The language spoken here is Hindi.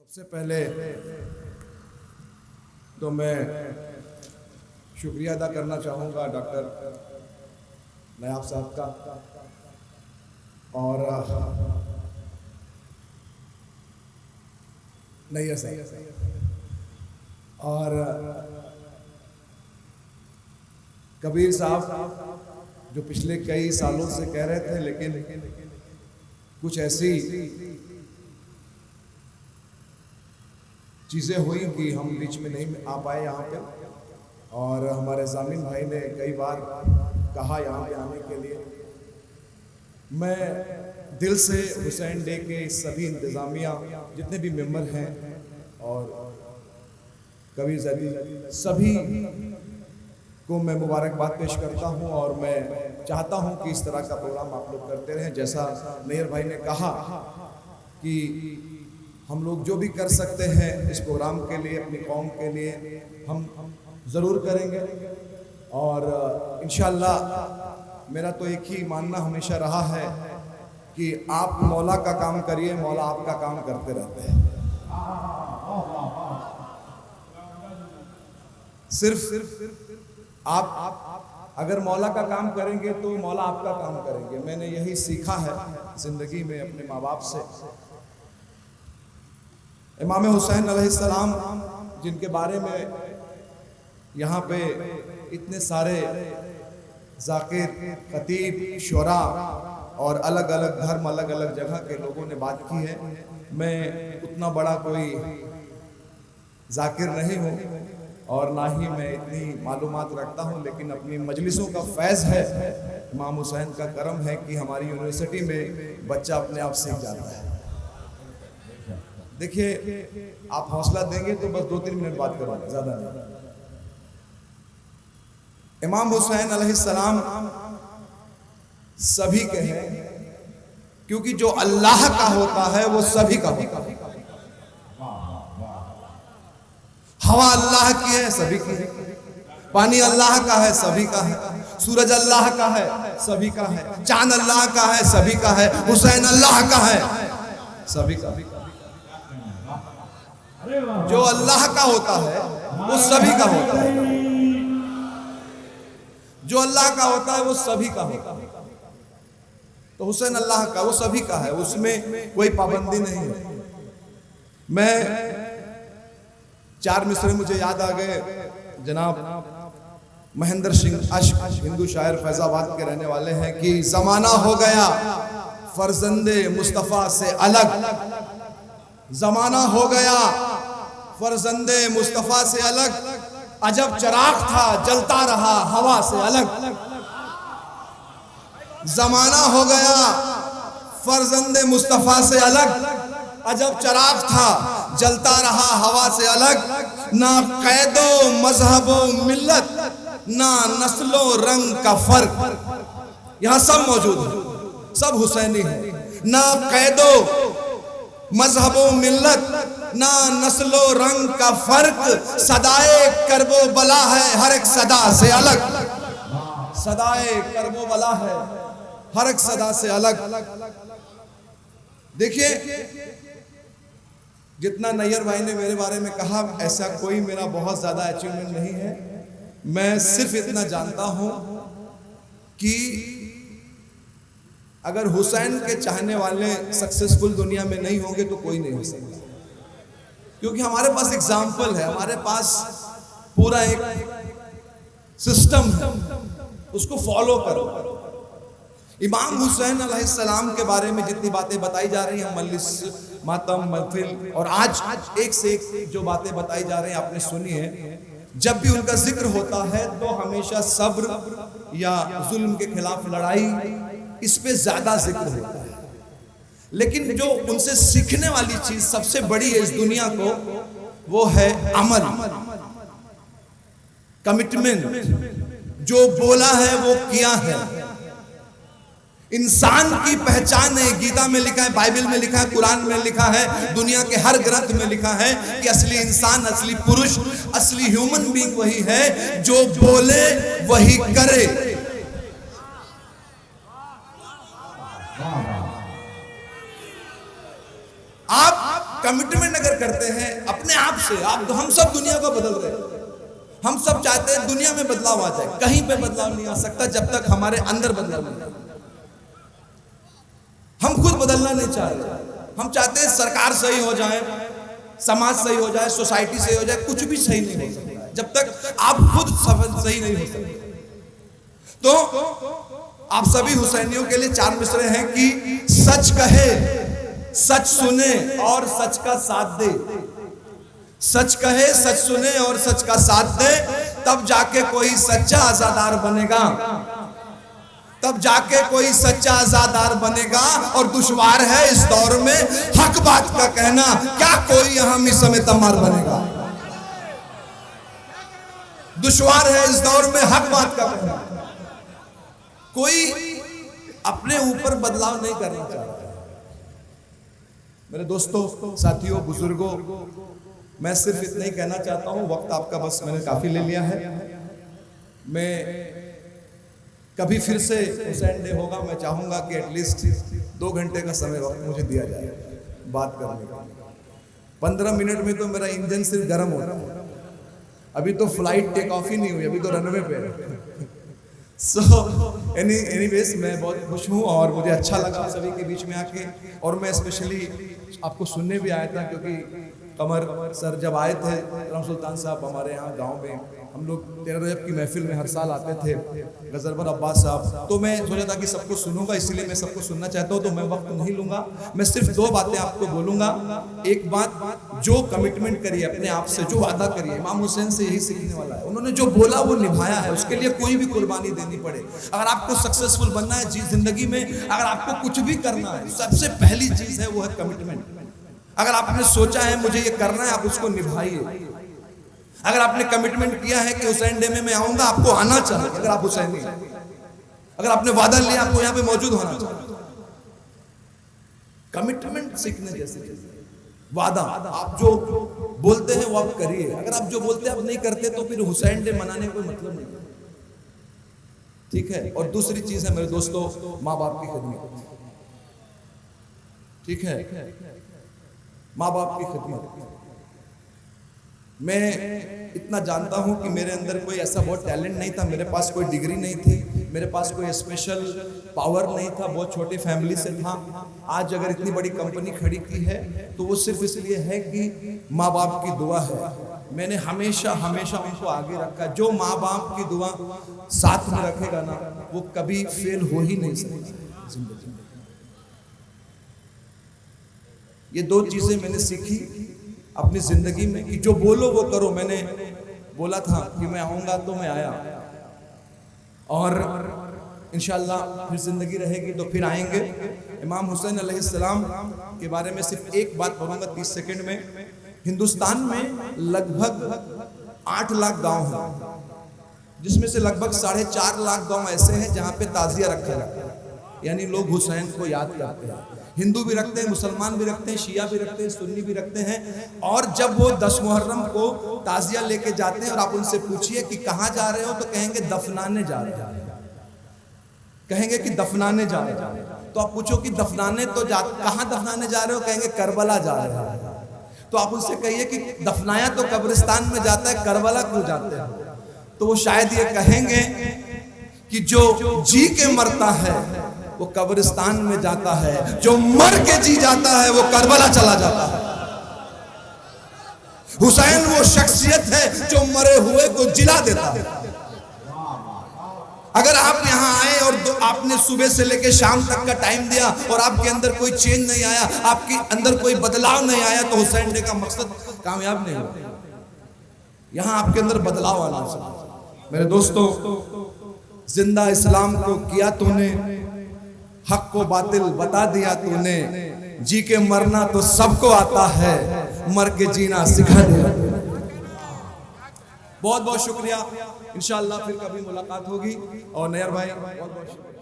सबसे पहले तो मैं शुक्रिया अदा करना चाहूँगा डॉक्टर नायाब साहब का और नैयर साहब और कबीर साहब जो पिछले कई सालों से कह रहे थे, लेकिन कुछ ऐसी चीज़ें हुई कि हम बीच में नहीं आ पाए यहाँ पे। और हमारे जामिन भाई ने कई बार कहा यहाँ पे आने के लिए। मैं दिल से हुसैन डे के सभी इंतज़ामिया जितने भी मेंबर हैं और कबीर ज़ैदी सभी को मैं मुबारकबाद पेश करता हूँ और मैं चाहता हूँ कि इस तरह का प्रोग्राम आप लोग करते रहें। जैसा नैयर भाई ने कहा कि हम लोग जो भी कर सकते हैं इस प्रोग्राम के लिए, अपनी कौम के लिए हम ज़रूर करेंगे। और इंशाअल्लाह मेरा तो एक ही मानना हमेशा रहा है कि आप मौला का काम करिए, मौला आपका काम करते रहते हैं। सिर्फ आप अगर मौला का काम करेंगे तो मौला आपका काम करेंगे। मैंने यही सीखा है ज़िंदगी में अपने माँ बाप से। इमाम हुसैन अलैहिस्सलाम जिनके बारे में यहाँ पे इतने सारे ज़ाकिर, खतीब, शुरा और अलग अलग धर्म, अलग अलग जगह के लोगों ने बात की है। मैं उतना बड़ा कोई ज़ाकिर नहीं हूँ और ना ही मैं इतनी मालूमात रखता हूँ, लेकिन अपनी मजलिसों का फैज़ है, इमाम हुसैन का करम है कि हमारी यूनिवर्सिटी में बच्चा अपने आप सीख जाता है। देखिए, आप हौसला देंगे तो बस 2-3 मिनट बात करूँगा, ज़्यादा नहीं। इमाम हुसैन अलैहिस्सलाम सभी के हैं, क्योंकि जो अल्लाह का होता है वो सभी का होता है। हवा अल्लाह की है, सभी की है। पानी अल्लाह का है, सभी का है। सूरज अल्लाह का है, सभी का है। चांद अल्लाह का है, सभी का है। हुसैन अल्लाह का है, सभी का। जो अल्लाह का होता है वो सभी का होता है। जो अल्लाह का होता है वो सभी का होता है। तो हुसैन अल्लाह का, वो सभी का है, उसमें कोई पाबंदी नहीं है। मैं 4 मिसरे मुझे याद आ गए। जनाब महेंद्र सिंह अश्क हिंदू शायर फैजाबाद के रहने वाले हैं कि जमाना हो गया फर्जंदे मुस्तफ़ा से अलग, जमाना हो गया फर्जंदे मुस्तफ़ा से अलग, अजब चराग था जलता रहा हवा से अलग। जमाना हो गया फर्जंदे मुस्तफ़ा से अलग, अजब चराग था जलता रहा हवा से अलग। ना कैदो मजहबो मिल्लत, ना नस्लो रंग का फर्क। यहाँ सब मौजूद है, सब हुसैनी है। ना कैदो मजहबो मिल्लत, ना नस्लो रंग का फर्क, सदाए करबो बला है हर एक सदा से अलग। सदाए करबो बला है हर एक सदा से अलग। देखिए, जितना नैयर भाई ने मेरे बारे में कहा, ऐसा कोई मेरा बहुत ज्यादा अचीवमेंट नहीं है। मैं सिर्फ इतना जानता हूं कि अगर हुसैन के चाहने वाले सक्सेसफुल दुनिया में नहीं होंगे तो कोई नहीं हो सकता। क्योंकि हमारे पास एग्जाम्पल है, हमारे पास पूरा एक सिस्टम है, उसको फॉलो करो। इमाम हुसैन अलैहिस्सलाम के बारे में जितनी बातें बताई जा रही हैं, मजलिस, मातम, महफिल और आज एक से एक जो बातें बताई जा रही हैं आपने सुनी है। जब भी उनका जिक्र होता है तो हमेशा सब्र या जुल्म के खिलाफ लड़ाई, इस पे ज्यादा जिक्र होता है। लेकिन जो उनसे सीखने वाली चीज सबसे बड़ी है इस दुनिया को, वो है अमल, कमिटमेंट। जो बोला है वो किया है। इंसान की पहचान है, गीता में लिखा है, बाइबल में लिखा है, कुरान में लिखा है, दुनिया के हर ग्रंथ में लिखा है कि असली इंसान, असली पुरुष, असली ह्यूमन बीइंग वही है जो बोले वही करे। आप कमिटमेंट अगर करते हैं अपने आप से, आप हम सब दुनिया को बदल रहे हैं, हम सब चाहते हैं दुनिया में बदलाव आ जाए, कहीं पे बदलाव नहीं आ सकता जब तक हमारे अंदर बदलाव नहीं आता। हम खुद बदलना नहीं चाह रहे, हम चाहते हैं सरकार सही हो जाए, समाज सही हो जाए, सोसाइटी सही हो जाए, कुछ भी सही नहीं हो सकता जब तक आप खुद सही नहीं हो सकते। तो आप सभी हुसैनियों के लिए 4 मिसरे हैं कि सच कहे, सच सुने और सच का साथ दे। सच कहे, सच सुने और सच का साथ दे, तब जाके कोई सच्चा आजादार बनेगा, तब जाके कोई सच्चा आजादार बनेगा। और दुश्वार है इस दौर में हक बात का कहना, क्या कोई यहां मिस्र में तमार बनेगा। दुश्वार है इस दौर में हक बात का कहना। कोई अपने ऊपर बदलाव नहीं करना चाहता। मेरे दोस्तों, साथियों, बुजुर्गों, मैं सिर्फ इतना ही कहना चाहता हूं, वक्त आपका बस मैंने काफी ले लिया है। मैं कभी फिर से हुसैन डे होगा, मैं चाहूंगा कि एटलीस्ट 2 घंटे का समय वक्त मुझे दिया जाए बात करने का। 15 मिनट में तो मेरा इंजन सिर्फ गर्म हो रहा है, अभी तो फ्लाइट टेक ऑफ ही नहीं हुई, अभी तो रनवे पे है। सो एनीवेज मैं बहुत खुश हूँ और मुझे अच्छा लगा सभी के बीच में आके। और मैं स्पेशली आपको सुनने भी आया था, क्योंकि कमर सर जब आए थे, राम सुल्तान साहब हमारे यहाँ गांव में, हम लोग 13 रजब की महफिल में हर साल आते थे, गजरबर अब्बास साहब, तो मैं सोचा था कि सबको सुनूंगा, इसलिए मैं सबको सुनना चाहता हूँ, तो मैं वक्त नहीं लूंगा। मैं सिर्फ 2 बातें आपको बोलूंगा। एक बात, जो कमिटमेंट करिए अपने आप से, जो वादा करिए, इमाम हुसैन से यही सीखने वाला है। उन्होंने जो बोला वो निभाया है, उसके लिए कोई भी कुर्बानी देनी पड़े। अगर आपको सक्सेसफुल बनना है जिंदगी में, अगर आपको कुछ भी करना है, सबसे पहली चीज है वो है कमिटमेंट। अगर आपने सोचा है मुझे ये करना है, आप उसको निभाइए। अगर आपने कमिटमेंट किया है कि हुसैन डे में मैं आऊंगा, आपको आना चाहिए। अगर आप हुसैनी, अगर आपने वादा लिया आपको यहाँ पे मौजूद होना चाहिए। कमिटमेंट सीखने जैसी चीज, वादा, आप जो बोलते हैं वो आप करिए। अगर आप जो बोलते हैं आप नहीं करते, तो फिर हुसैन डे मनाने कोई मतलब नहीं, ठीक है। और दूसरी चीज है मेरे दोस्तों, माँ बाप की खिदमत, ठीक है, माँ बाप की खिदमत। मैं इतना जानता हूं कि मेरे अंदर कोई ऐसा बहुत टैलेंट नहीं था, मेरे पास कोई डिग्री नहीं थी, मेरे पास कोई स्पेशल पावर नहीं था, बहुत छोटी फैमिली से था। आज अगर इतनी बड़ी कंपनी खड़ी की है तो वो सिर्फ इसलिए है कि माँ बाप की दुआ है। मैंने हमेशा हमेशा उनको आगे रखा। जो माँ बाप की दुआ साथ में रखेगा ना, वो कभी फेल हो ही नहीं सकता जिंदगी में। ये 2 चीजें मैंने सीखी अपनी जिंदगी में कि जो बोलो वो करो। मैंने बोला था कि मैं आऊंगा तो मैं आया, और इंशाल्लाह फिर जिंदगी रहेगी तो फिर आएंगे। इमाम हुसैन अलैहिस्सलाम के बारे में सिर्फ एक बात बोलूंगा 30 सेकंड में। हिंदुस्तान में लगभग 8 लाख गांव हैं, जिसमें से लगभग 4.5 लाख गांव ऐसे हैं जहां पे ताजिया रखा जाता है, यानी लोग हुसैन को याद करते हैं। हिंदू भी रखते हैं, मुसलमान भी रखते हैं, शिया भी रखते हैं, सुन्नी भी रखते हैं। और जब वो 10 मुहर्रम को ताजिया लेके जाते हैं और आप उनसे पूछिए कि कहाँ जा रहे हो, तो कहेंगे दफनाने जा रहे हैं, कहेंगे कि दफनाने जा रहे हैं। तो आप पूछो कि दफनाने तो कहाँ दफनाने जा रहे हो, कहेंगे करबला जा रहे हैं। तो आप उनसे कहिए कि दफनाया तो कब्रिस्तान में जाता है, करबला क्यों जाते हैं? तो वो शायद ये कहेंगे कि जो जी के मरता है वो कब्रिस्तान में जाता है, जो मर के जी जाता है वो करबला चला जाता है। हुसैन वो शख्सियत है जो मरे हुए को जिला देता है। अगर आप यहाँ आए और आपने सुबह से लेकर शाम तक का टाइम दिया और आपके अंदर कोई चेंज नहीं आया, आपके अंदर कोई बदलाव नहीं आया, तो हुसैन डे का मकसद कामयाब नहीं हुआ। यहाँ आपके अंदर बदलाव आना चाहिए। मेरे दोस्तों, जिंदा इस्लाम को किया तूने, हक को बातिल बता दिया तूने, जी के मरना तो सबको आता है, मर के जीना सिखा दिया। बहुत बहुत शुक्रिया। इंशाअल्लाह फिर कभी मुलाकात होगी। और नैयर भाई बहुत बहुत शुक्रिया।